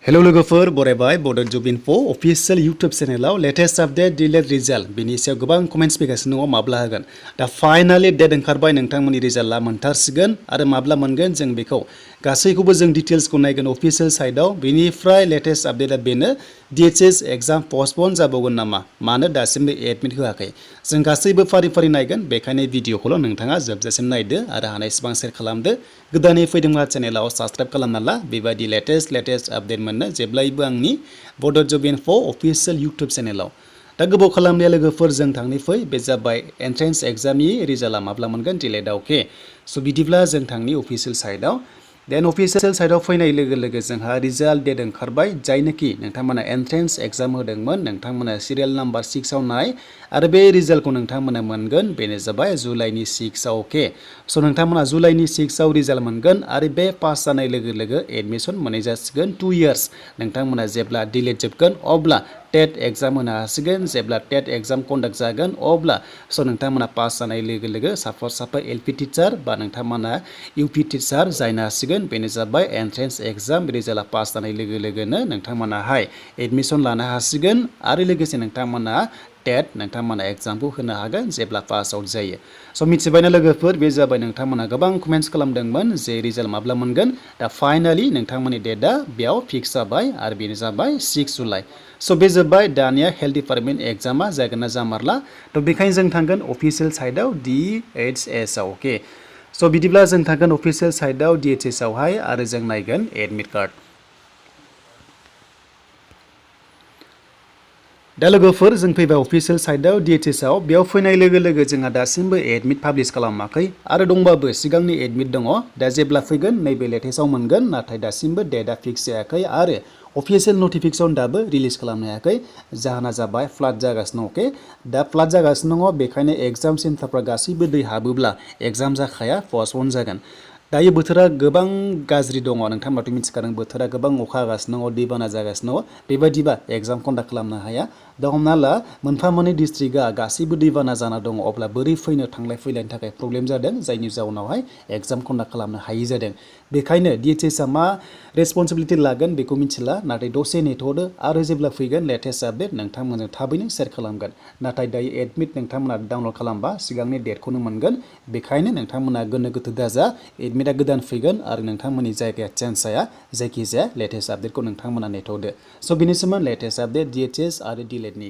Hello लोगोफोर बरायबाय बड' जब इनफो अफिशियेल इउटुब चेनेलाव लेटेस्ट आपडेट डिलेट रिजाल्ट बिनि सायाव गोबां कमेन्ट्स फैगासिनो दङ माब्ला होगोन दा फाइनाली डेट ओंखारबाय नोंथांमोननि रिजाल्टआ मोनथारसिगोन आरो माब्ला मोनगोन जों बेखौ गासैखौबो जों डिटेल्सखौ नायगोन अफिशियेल साइटआव बेनिफ्राय लेटेस्ट आपडेटआ बेनो DHS एग्जाम पस्टपन जाबावगोन नामा मानो दासिमबो एडमिट होआखै जों गासैबो फारि फारि नायगोन बेखायनो भिडिअखौल' नोंथाङा जोबजासिम नायदो आरो हानायसेबां शेयार खालामदो गोदानै फैदोंब्ला चेनेलाव साबस्क्राइब खालामना ला बेबायदि लेटेस्ट आपडेट मोननो जेब्लायबो आंनि बड' जब इनफो अफिशियेल इउटुब चेनेलाव दा गोबाव खालामनाया लोगोफोर जों थांनि फै बे जाबाय एन्ट्रेन्स एग्जामनि रिजाल्टआ माब्ला मोनगोन डिलेटआ अके स' बिदिब्ला जों थांनि अफिशियेल साइटआव देन अफिशियेल साइटआव फैनाय लोगो लोगो जोंहा रिजाल्ट डेट ओंखारबाय जायनोखि नोंथांमोना एन्ट्रेन्स एग्जाम होदोंमोन नोंथांमोना सिरियाल नाम्बार 6 आव नाय आरो बे रिजाल्टखौ नोंथांमोना मोनगोन बेनो जाबाय जुलाइनि 6 आव अके स' नोंथांमोना जुलाइनि 6 आव रिजाल्ट मोनगोन आरो बे पास जानाय लोगो लोगो एडमिसन मोननाय जासिगोन 2 इयार्स नोंथांमोना जेब्ला डिलेट जोबगोन अब्ला टेट एग्जाम होनो हासिगोन जेब्ला टेट एग्जाम कन्डाक्ट जागोन अब्ला स' नोंथांमोना पास जानाय लोगो लोगो साफा एलपि टिचार बा नोंथांमोना इउपि टिचार जायनो हासिगोन बेनो जाबाय एन्ट्रेन्स एग्जाम रिजाल्टआ पास जानाय लोगो लोगोनो नोंथांमोनाहाय एडमिसन लानो हासिगोन आरो लोगोसे नोंथांमोना टेट नोंथांमोना एग्जामखौ होनो हागोन जेब्ला पास आउट जायो स' मिथिबायना लोगोफोर बे जाबाय नोंथांमोना गोबां कमेन्ट्स खालामदोंमोन जे रिजाल्ट माब्ला मोनगोन दा फाइनालि नोंथांमोननि डेटआ बेयाव फिक्स जाबाय आरो बेनो जाबाय 6 जुलाइ स' बे जोब्बाय दानिया हेल्थ डिपार्टमेन्ट एग्जामा जागोन ना जामारला थ' बेखायनो जों थांगोन अफिशियेल साइटआव DHS आव अके स' बिदिब्ला जों थांगोन अफिशियेल साइटआव DHS आवहाय आरो जों नायगोन एडमिट कार्ड दा लोगोफोर जों फैबाय अफिशियेल साइटआव DHS आव बेयाव फैनाय लोगो लोगो जोंहा दासिमबो एडमिट पाब्लिश खालामाखै आरो दंबाबो सिगांनि एडमिट दङ दा जेब्ला फैगोन नैबे लेटेस्टआव मोनगोन नाथाय दासिमबो डेटआ फिक्स जायाखै आरो अफिशियेल नटिफिकेसन दाबो रिलिज खालामनो हायाखै जाहोना जाबाय फ्लाड जागासिनो अके दा फ्लाड जागासिनो दङ बेखायनो एग्जाम सेन्टारफ्रा गासैबो दै हाबोब्ला एग्जाम जाखाया पस्टपन जागोन दायो बोथोरा गोबां गाज्रि दङ नोंथांमोनाथ' मिथिखादों बोथोरा गोबां अखा हागासिनो दङ दैबाना जागासिनो दङ बेबायदिबा एग्जाम कन्डाक्ट खालामनो हाया दा हमना ला मोनफा मोननै डिस्ट्रिक्टआ गासैबो दैबाना जाना दङ अब्ला बोरै फैनो थांलाय फैलायनि थाखाय प्रब्लेम जादों जायनि जाउनावहाय एग्जाम कन्डाक्ट खालामनो हायि जादों बेखायनो DHSआ मा रेसपन्सिबिलिटि लागोन बेखौ मिथिला नाथाय दसे नेथ'दो आरो जेब्ला फैगोन लेटेस्ट आपडेट नोंथांमोनजों थाबैनो शेयार खालामगोन नाथाय दायो एडमिट नोंथांमोना डाउनलड खालामबा सिगांनि डेटखौनो मोनगोन बेखायनो नोंथांमोना गोनो गोथो दाजा एडमिटआ गोदान फैगोन आरो नोंथांमोननि जायगाया चेन्ज जाया जायखिजाया लेटेस्ट आपडेटखौ नोंथांमोना नेथ'दो स' बेनि सोमोन्दै लेटेस्ट आपडेट DHS आरो डिलेटनि